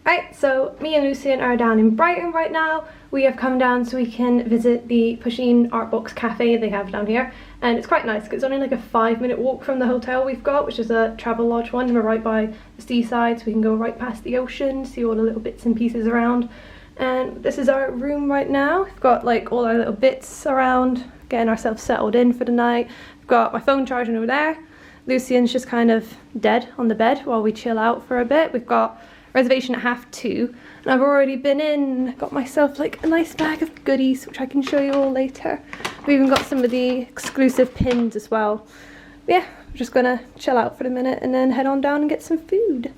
Right, so me and Lucian are down in Brighton right now. We have come down so we can visit the Pusheen Artbox cafe they have down here, and it's quite nice because it's only like a 5-minute walk from the hotel we've got, which is a travel lodge one. We're right by the seaside, so we can go right past the ocean, see all the little bits and pieces around. And this is our room right now. We've got like all our little bits around, getting ourselves settled in for the night. We've got my phone charging over there. Lucian's just kind of dead on the bed while we chill out for a bit. We've got reservation at 2:30, and I've already been in, got myself like a nice bag of goodies which I can show you all later. We've even got some of the exclusive pins as well. But yeah, I'm just gonna chill out for the minute and then head on down and get some food.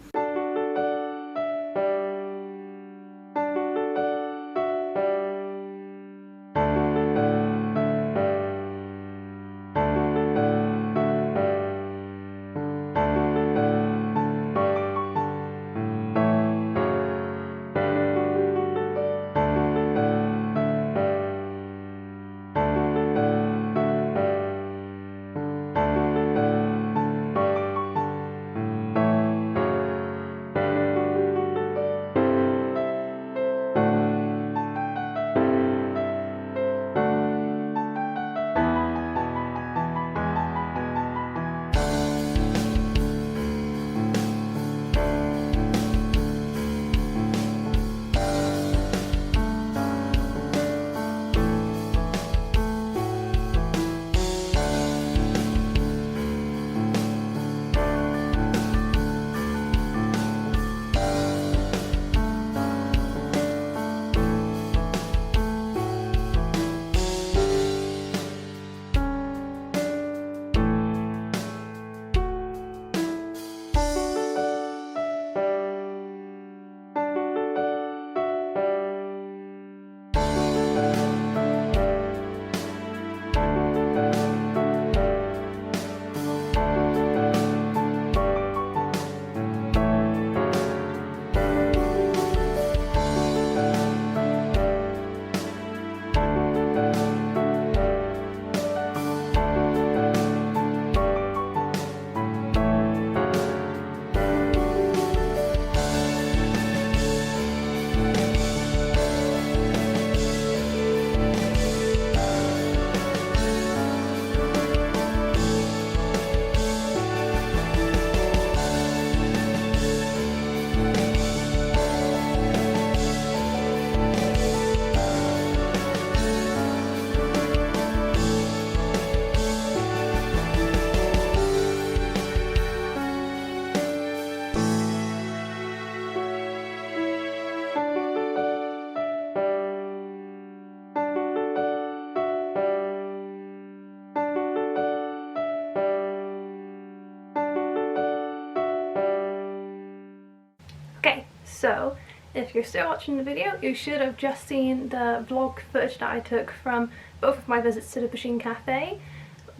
Okay, so if you're still watching the video, you should have just seen the vlog footage that I took from both of my visits to the Pusheen cafe.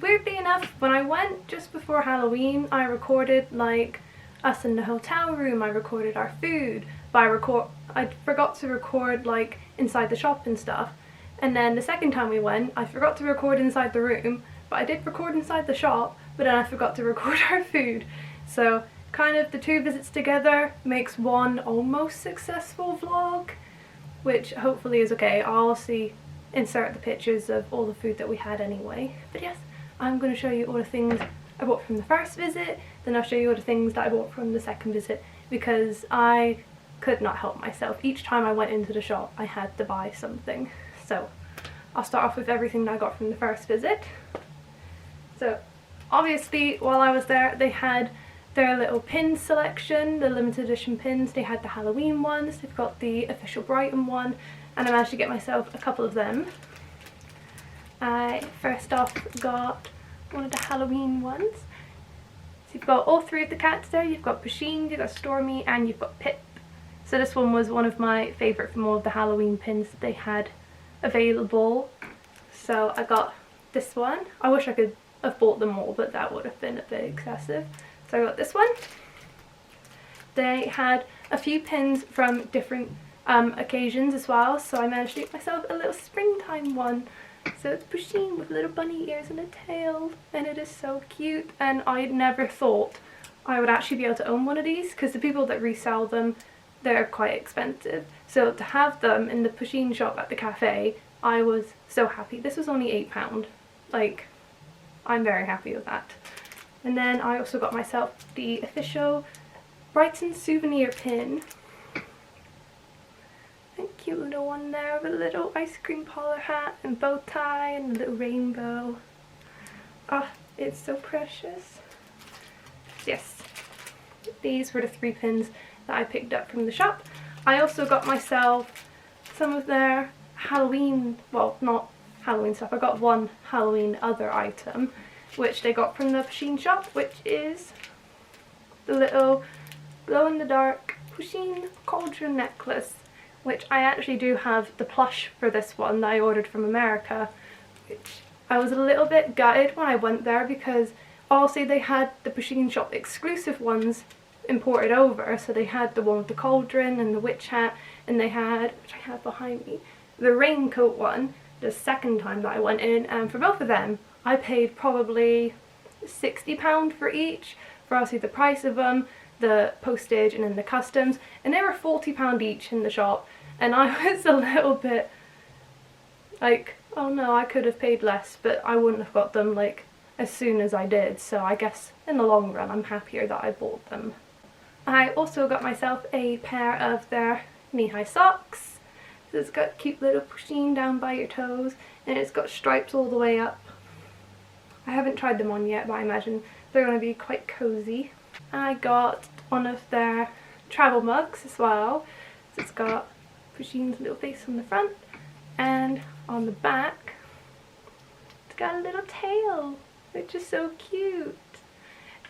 Weirdly enough, when I went just before Halloween, I recorded like us in the hotel room, I recorded our food, but I forgot to record like inside the shop and stuff. And then the second time we went, I forgot to record inside the room, but I did record inside the shop, but then I forgot to record our food. So kind of the two visits together makes one almost successful vlog, which hopefully is okay. I'll insert the pictures of all the food that we had anyway. But yes, I'm going to show you all the things I bought from the first visit, then I'll show you all the things that I bought from the second visit, because I could not help myself. Each time I went into the shop I had to buy something. So I'll start off with everything that I got from the first visit. So obviously while I was there they had their little pin selection, the limited edition pins. They had the Halloween ones, they've got the official Brighton one, and I managed to get myself a couple of them. I first off got one of the Halloween ones. So you've got all three of the cats there. You've got Pusheen, you've got Stormy, and you've got Pip. So this one was one of my favourite from all of the Halloween pins that they had available. So I got this one. I wish I could have bought them all, but that would have been a bit excessive. So I got this one. They had a few pins from different occasions as well, so I managed to get myself a little springtime one. So it's Pusheen with little bunny ears and a tail, and it is so cute, and I never thought I would actually be able to own one of these, because the people that resell them they're quite expensive. So to have them in the Pusheen shop at the cafe, I was so happy. This was only £8. Like, I'm very happy with that. And then I also got myself the official Brighton souvenir pin. A cute little one there with a little ice cream parlor hat and bow tie and a little rainbow. Ah, it's so precious. Yes, these were the 3 pins that I picked up from the shop. I also got myself some of their Halloween, well, not Halloween stuff. I got one Halloween other item, which they got from the Pusheen shop, which is the little glow-in-the-dark Pusheen cauldron necklace, which I actually do have the plush for this one that I ordered from America, which I was a little bit gutted when I went there because also they had the Pusheen shop exclusive ones imported over. So they had the one with the cauldron and the witch hat, and they had, which I have behind me, the raincoat one the second time that I went in, and for both of them I paid probably £60 for each, for obviously the price of them, the postage and then the customs, and they were £40 each in the shop, and I was a little bit like, oh no, I could have paid less, but I wouldn't have got them like as soon as I did, so I guess in the long run I'm happier that I bought them. I also got myself a pair of their knee-high socks. So it's got cute little Pusheen down by your toes, and it's got stripes all the way up. I haven't tried them on yet, but I imagine they're going to be quite cozy. I got one of their travel mugs as well. So it's got Pusheen's little face on the front, and on the back it's got a little tail, which is so cute.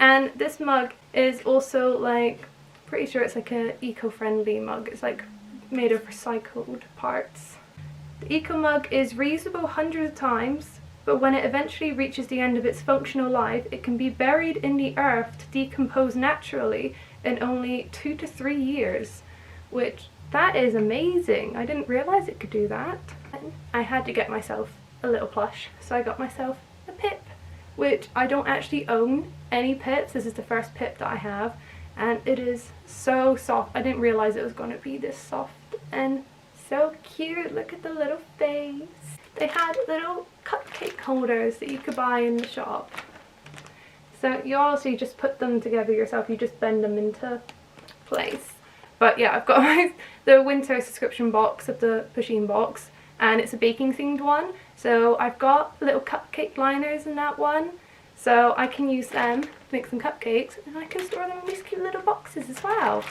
And this mug is also like, pretty sure it's like a eco-friendly mug. It's like made of recycled parts. The eco mug is reusable hundreds of times, but when it eventually reaches the end of its functional life, it can be buried in the earth to decompose naturally in only 2 to 3 years, which that is amazing. I didn't realise it could do that. And I had to get myself a little plush, so I got myself a Pip, which I don't actually own any Pips. This is the first Pip that I have, and it is so soft. I didn't realise it was going to be this soft and so cute. Look at the little face. They had little cupcake holders that you could buy in the shop. So you also just put them together yourself, you just bend them into place. But yeah, I've got the winter subscription box of the Pusheen box, and it's a baking themed one. So I've got little cupcake liners in that one, so I can use them to make some cupcakes, and I can store them in these cute little boxes as well.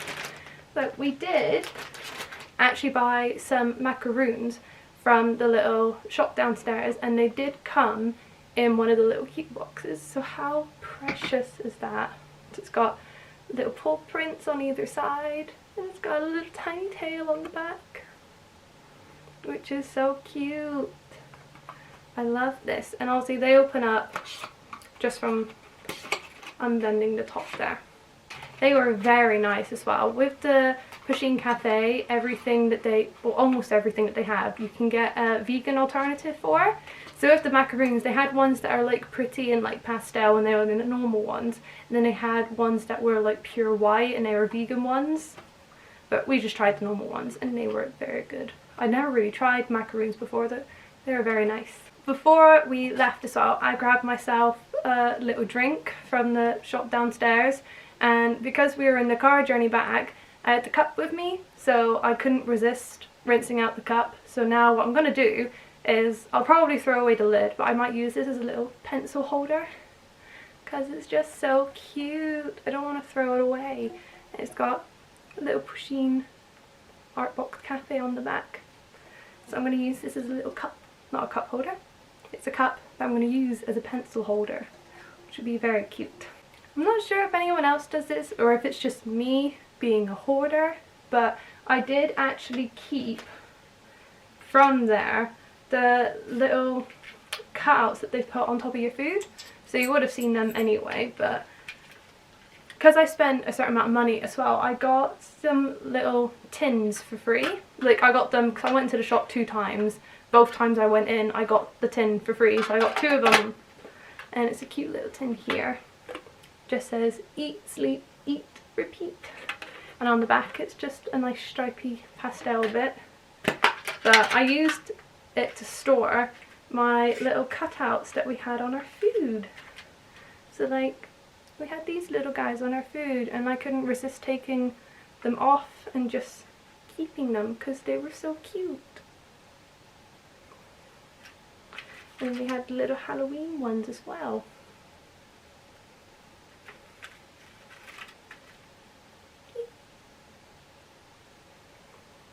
But we did actually buy some macaroons from the little shop downstairs, and they did come in one of the little cute boxes. So how precious is that? So it's got little paw prints on either side, and it's got a little tiny tail on the back, which is so cute. I love this. And also they open up just from unbending the top there. They were very nice as well. With the Pusheen Cafe, everything that they, well, almost everything that they have, you can get a vegan alternative for. So with the macaroons, they had ones that are like pretty and like pastel, and they were the normal ones. And then they had ones that were like pure white, and they were vegan ones. But we just tried the normal ones, and they were very good. I never really tried macaroons before, though. They were very nice. Before we left as well, I grabbed myself a little drink from the shop downstairs, and because we were in the car journey back, I had the cup with me, so I couldn't resist rinsing out the cup. So now what I'm going to do is, I'll probably throw away the lid, but I might use this as a little pencil holder because it's just so cute. I don't want to throw it away. It's got a little Pusheen Artbox cafe on the back. So I'm going to use this as a little cup, not a cup holder. It's a cup that I'm going to use as a pencil holder, which would be very cute. I'm not sure if anyone else does this or if it's just me being a hoarder, but I did actually keep from there the little cutouts that they put on top of your food. So you would have seen them anyway, but because I spent a certain amount of money as well, I got some little tins for free. Like, I got them because I went into the shop 2 times. Both times I went in, I got the tin for free, so I got 2 of them. And it's a cute little tin here. Just says, eat, sleep, eat, repeat. and on the back it's just a nice stripy pastel bit. But I used it to store my little cutouts that we had on our food. So like, we had these little guys on our food and I couldn't resist taking them off and just keeping them because they were so cute. And we had little Halloween ones as well.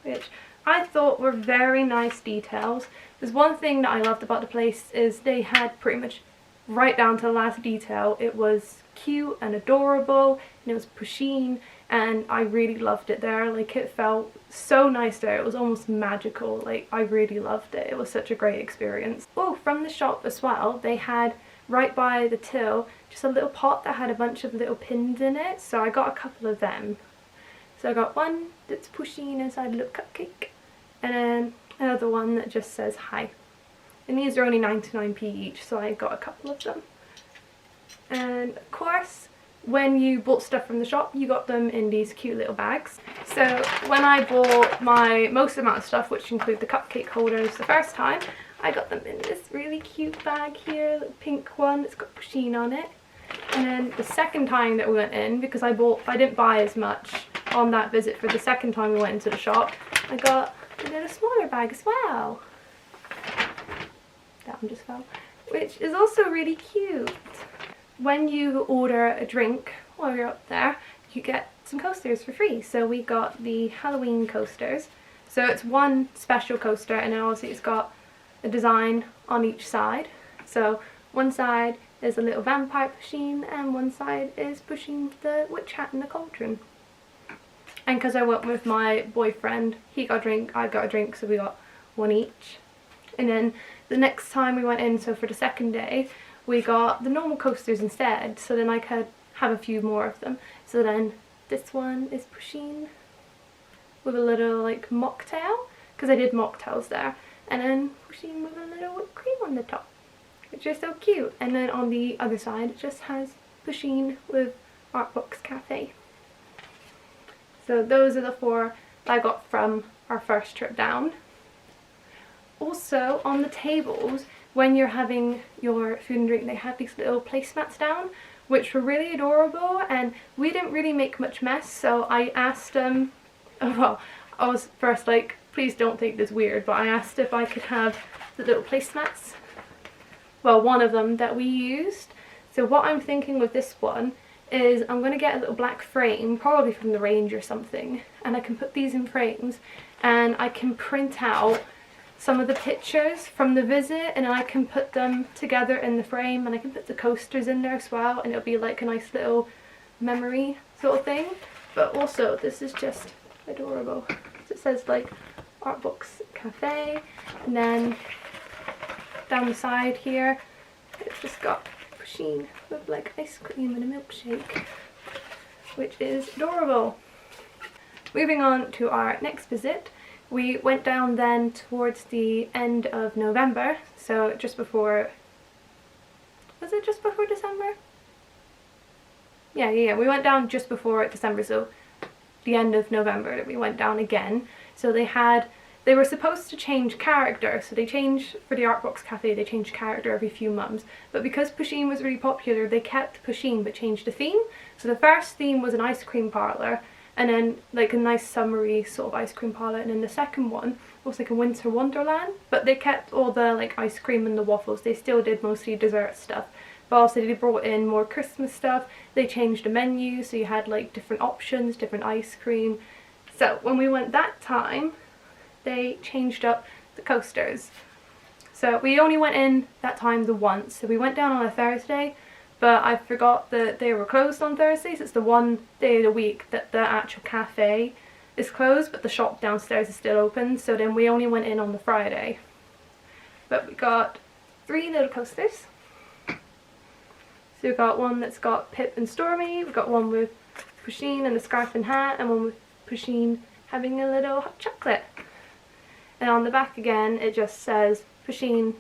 Which I thought were very nice details. There's one thing that I loved about the place is they had pretty much right down to the last detail. It was cute and adorable and it was Pusheen, and I really loved it there. Like, it felt so nice there. It was almost magical. Like, I really loved it. It was such a great experience. Oh, from the shop as well, they had right by the till just a little pot that had a bunch of little pins in it, so I got a couple of them. So I got one that's Pusheen inside a little cupcake, and then another one that just says hi. And these are only 99p each, so I got a couple of them. And of course, when you bought stuff from the shop, you got them in these cute little bags. So when I bought my most amount of stuff, which include the cupcake holders, the first time, I got them in this really cute bag here, the pink one. It's got Pusheen on it. And then the second time that we went in, because I didn't buy as much on that visit for the second time we went into the shop, I got a little smaller bag as well. That one just fell. Which is also really cute. When you order a drink while you're up there, you get some coasters for free. So we got the Halloween coasters. So it's one special coaster, and then obviously it's got a design on each side. So one side is a little vampire Pusheen, and one side is Pusheen the witch hat and the cauldron. And because I went with my boyfriend, he got a drink, I got a drink, so we got one each. And then the next time we went in, so for the second day, we got the normal coasters instead, so then I could have a few more of them. So then this one is Pusheen with a little like mocktail, because I did mocktails there, and then Pusheen with a little whipped cream on the top, which is so cute. And then on the other side it just has Pusheen with Artbox Cafe. So those are the four that I got from our first trip down. Also on the tables, when you're having your food and drink, they had these little placemats down, which were really adorable, and we didn't really make much mess, so I asked them, well, I was first like, please don't think this weird, but I asked if I could have the little placemats, well, one of them that we used. So what I'm thinking with this one is I'm going to get a little black frame, probably from the range or something, and I can put these in frames, and I can print out some of the pictures from the visit, and I can put them together in the frame, and I can put the coasters in there as well, and it'll be like a nice little memory sort of thing. But also this is just adorable. So it says like Artbox Cafe, and then down the side here it's just got Pusheen with like ice cream and a milkshake, which is adorable. Moving on to our next visit, we went down then towards the end of November, so just before, was it just before December? Yeah, we went down just before December, so the end of November that we went down again. So they were supposed to change character, so they changed, for the Artbox Cafe, they changed character every few months. But because Pusheen was really popular, they kept Pusheen but changed the theme. So the first theme was an ice cream parlour, and then like a nice summery sort of ice cream parlour, and then the second one was like a winter wonderland, but they kept all the like ice cream and the waffles. They still did mostly dessert stuff, but also they brought in more Christmas stuff. They changed the menu, so you had like different options, different ice cream. So when we went that time, they changed up the coasters. So we only went in that time the once, so we went down on a Thursday, but I forgot that they were closed on Thursdays. It's the one day of the week that the actual cafe is closed, but the shop downstairs is still open, so then we only went in on the Friday. But we got 3 little coasters. So we've got one that's got Pip and Stormy, we've got one with Pusheen and the scarf and hat, and one with Pusheen having a little hot chocolate. And on the back again it just says Pusheen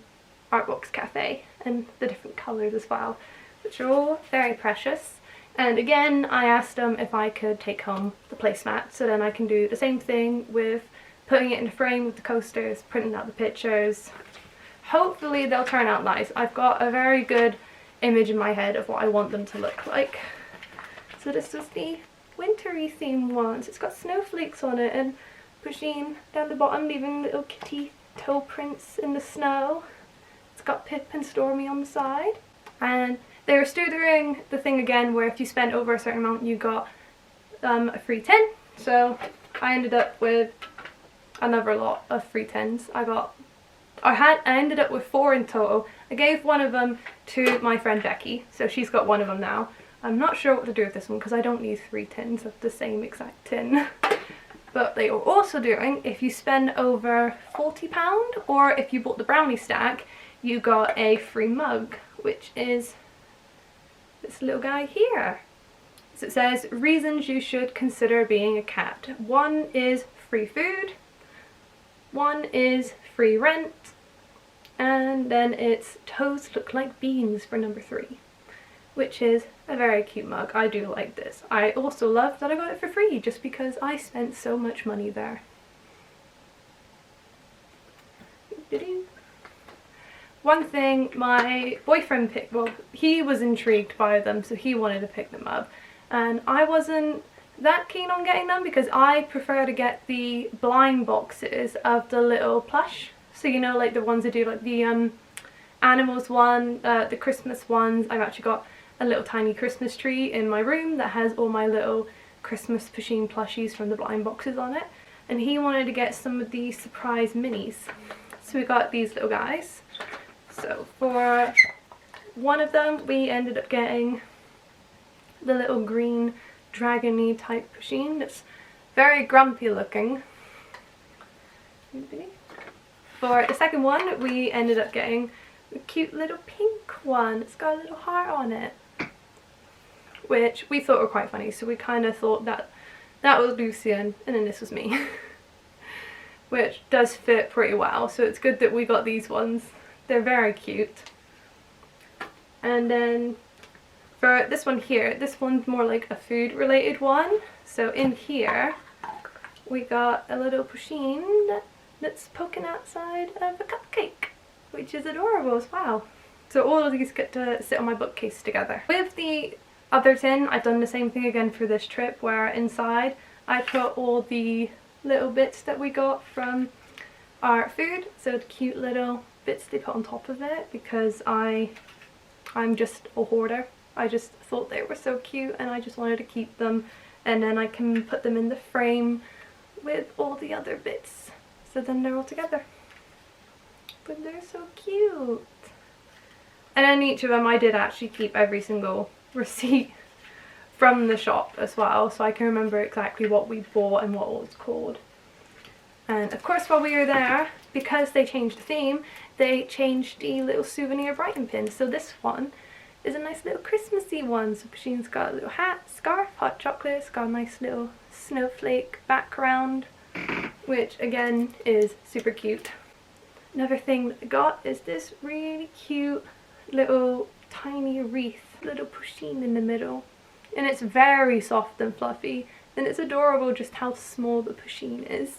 Artbox Cafe, and the different colours as well, which are all very precious. And again, I asked them if I could take home the placemat, so then I can do the same thing with putting it in a frame with the coasters, printing out the pictures. Hopefully they'll turn out nice. I've got a very good image in my head of what I want them to look like. So this was the wintry theme one. So it's got snowflakes on it and Pusheen down the bottom leaving little kitty toe prints in the snow. It's got Pip and Stormy on the side. And they were still doing the thing again where if you spent over a certain amount you got a free tin. So I ended up with another lot of free tins. I ended up with 4 in total. I gave one of them to my friend Becky, so she's got one of them now. I'm not sure what to do with this one because I don't need 3 tins of the same exact tin. But they were also doing, if you spend over £40 or if you bought the brownie stack, you got a free mug, which is this little guy here. So it says, reasons you should consider being a cat. 1 is free food, 1 is free rent, and then it's toes look like beans for number 3, which is a very cute mug. I do like this. I also love that I got it for free just because I spent so much money there. One thing my boyfriend picked, well, he was intrigued by them, so he wanted to pick them up. And I wasn't that keen on getting them because I prefer to get the blind boxes of the little plush. So you know, like the ones that do like the animals one, the Christmas ones. I've actually got a little tiny Christmas tree in my room that has all my little Christmas Pusheen plushies from the blind boxes on it. And he wanted to get some of the surprise minis. So we got these little guys. So for one of them we ended up getting the little green dragony type Pusheen that's very grumpy looking. For the second one we ended up getting a cute little pink one. It's got a little heart on it, which we thought were quite funny, so we kind of thought that that was Lucian and then this was me. Which does fit pretty well, so it's good that we got these ones. They're very cute. And then for this one here, this one's more like a food related one. So in here we got a little Pusheen that's poking outside of a cupcake, which is adorable as well. So all of these get to sit on my bookcase together. With the other tin, I've done the same thing again for this trip where inside I put all the little bits that we got from our food. So the cute little bits they put on top of it because I'm just a hoarder. I just thought they were so cute and I just wanted to keep them, and then I can put them in the frame with all the other bits so then they're all together. But they're so cute. And then each of them I did actually keep every single receipt from the shop as well, so I can remember exactly what we bought and what it was called. And of course while we were there, because they changed the theme, they changed the little souvenir Brighton pins. So this one is a nice little Christmassy one. So Pusheen's got a little hat, scarf, hot chocolate, it's got a nice little snowflake background, which again is super cute. Another thing that I got is this really cute little tiny wreath, little Pusheen in the middle. And it's very soft and fluffy, and it's adorable just how small the Pusheen is.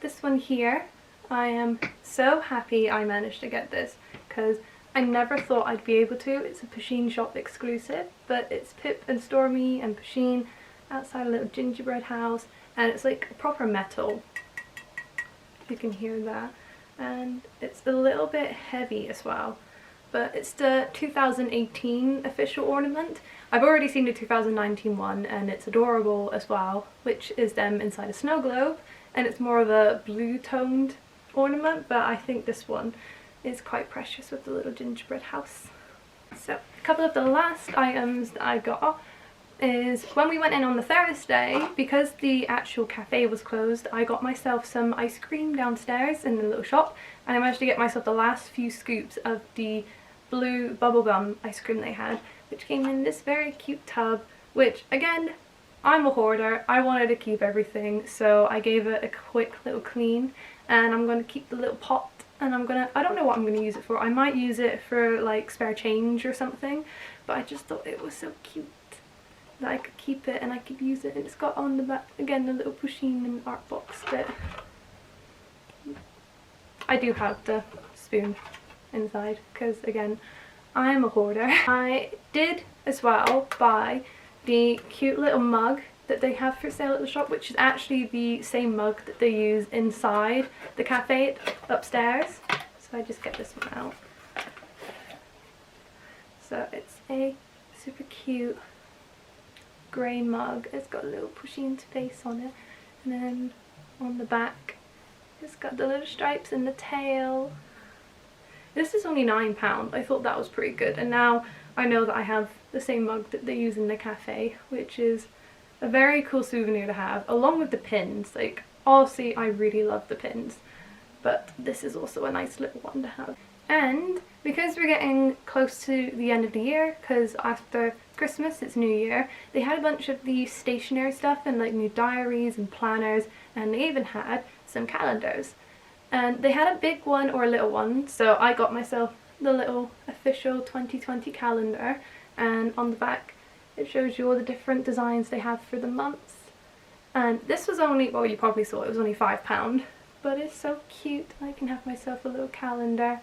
This one here, I am so happy I managed to get this because I never thought I'd be able to. It's a Pusheen shop exclusive, but it's Pip and Stormy and Pusheen outside a little gingerbread house, and it's like a proper metal. You can hear that. And it's a little bit heavy as well, but it's the 2018 official ornament. I've already seen the 2019 one and it's adorable as well, which is them inside a snow globe, and it's more of a blue toned ornament, but I think this one is quite precious with the little gingerbread house. So a couple of the last items that I got is when we went in on the Thursday, because the actual cafe was closed, I got myself some ice cream downstairs in the little shop, and I managed to get myself the last few scoops of the blue bubblegum ice cream they had, which came in this very cute tub, which again, I'm a hoarder, I wanted to keep everything, so I gave it a quick little clean, and I'm going to keep the little pot, and I don't know what I'm going to use it for. I might use it for like spare change or something, but I just thought it was so cute. that I could keep it and I could use it. And it's got on the back again the little Pusheen and Artbox bit. I do have the spoon inside because again I'm a hoarder. I did as well buy the cute little mug that they have for sale at the shop, which is actually the same mug that they use inside the cafe upstairs. So I just get this one out. So it's a super cute grey mug. It's got a little Pusheen face on it, and then on the back it's got the little stripes and the tail. This is only £9. I thought that was pretty good, and now I know that I have the same mug that they use in the cafe, which is a very cool souvenir to have, along with the pins. Like, honestly, I really love the pins, but this is also a nice little one to have. And because we're getting close to the end of the year, because after Christmas it's New Year, they had a bunch of the stationery stuff and like new diaries and planners, and they even had some calendars. And they had a big one or a little one, so I got myself the little official 2020 calendar, and on the back it shows you all the different designs they have for the months. And this was only, well, you probably saw it was only £5, but it's so cute. I can have myself a little calendar,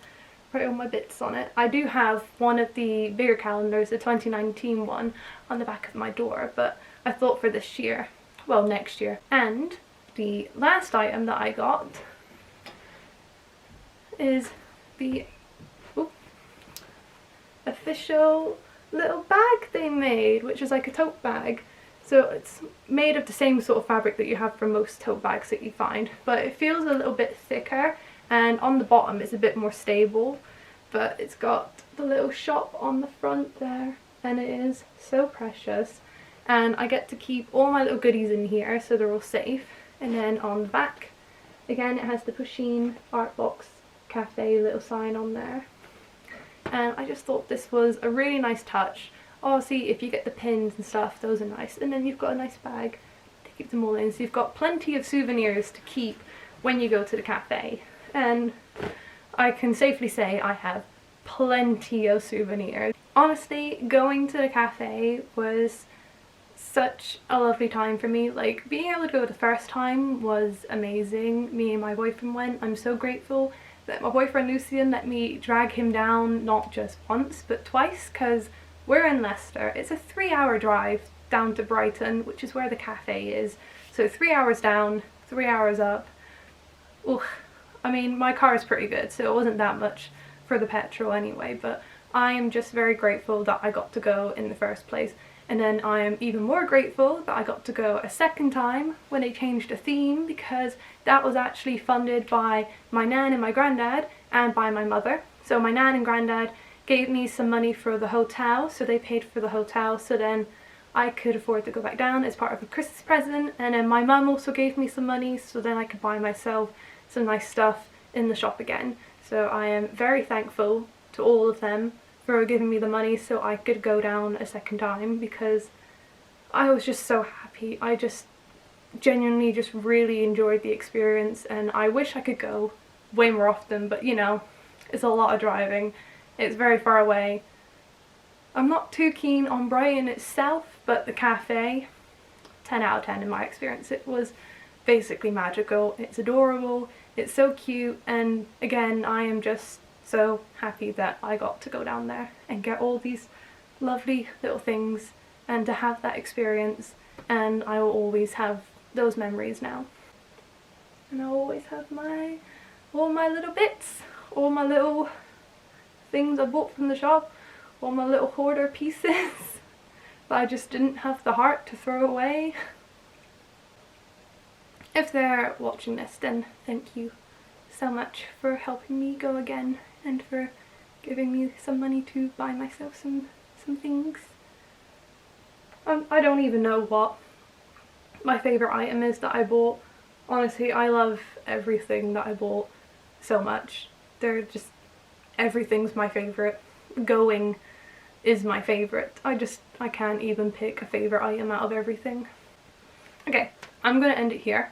write all my bits on it. I do have one of the bigger calendars, the 2019 one, on the back of my door, but I thought for this year, well, next year. And the last item that I got is the official little bag they made, which is like a tote bag. So it's made of the same sort of fabric that you have for most tote bags that you find, but it feels a little bit thicker, and on the bottom it's a bit more stable. But it's got the little shop on the front there, and it is so precious. And I get to keep all my little goodies in here, so they're all safe. And then on the back, again, it has the Pusheen Artbox Cafe little sign on there. And I just thought this was a really nice touch. Obviously, if you get the pins and stuff, those are nice. And then you've got a nice bag to keep them all in. So you've got plenty of souvenirs to keep when you go to the cafe. And I can safely say I have plenty of souvenirs. Honestly, going to the cafe was such a lovely time for me. Like, being able to go the first time was amazing. Me and my boyfriend went. I'm so grateful that my boyfriend Lucian let me drag him down not just once but twice, because we're in Leicester. It's a 3-hour drive down to Brighton, which is where the cafe is. So 3 hours down, 3 hours up. Ugh. I mean, my car is pretty good, so it wasn't that much for the petrol anyway, but I am just very grateful that I got to go in the first place. And then I am even more grateful that I got to go a second time when they changed the theme, because that was actually funded by my nan and my granddad and by my mother. So my nan and granddad gave me some money for the hotel, so they paid for the hotel, so then I could afford to go back down as part of a Christmas present. And then my mum also gave me some money, so then I could buy myself some nice stuff in the shop again. So I am very thankful to all of them for giving me the money so I could go down a second time, because I was just so happy. I just genuinely just really enjoyed the experience, and I wish I could go way more often, but you know, it's a lot of driving. It's very far away. I'm not too keen on Brighton itself, but the cafe, 10 out of 10 in my experience. It was basically magical. It's adorable, it's so cute, and again, I am just so happy that I got to go down there and get all these lovely little things and to have that experience. And I will always have those memories now, and I'll always have all my little bits, all my little things I bought from the shop, all my little hoarder pieces that I just didn't have the heart to throw away. If they're watching this, then thank you so much for helping me go again and for giving me some money to buy myself some things. I don't even know what my favourite item is that I bought. Honestly, I love everything that I bought so much. They're just, everything's my favourite. Going is my favourite. I can't even pick a favourite item out of everything. Okay, I'm gonna end it here.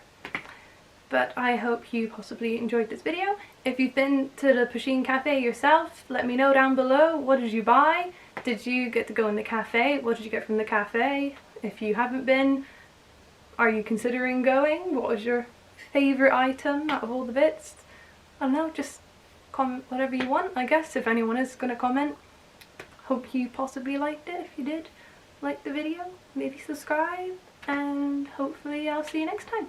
But I hope you possibly enjoyed this video. If you've been to the Pusheen Cafe yourself, let me know down below. What did you buy? Did you get to go in the cafe? What did you get from the cafe? If you haven't been, are you considering going? What was your favourite item out of all the bits? I don't know, just comment whatever you want, I guess, if anyone is going to comment. Hope you possibly liked it. If you did like the video, maybe subscribe, and hopefully I'll see you next time.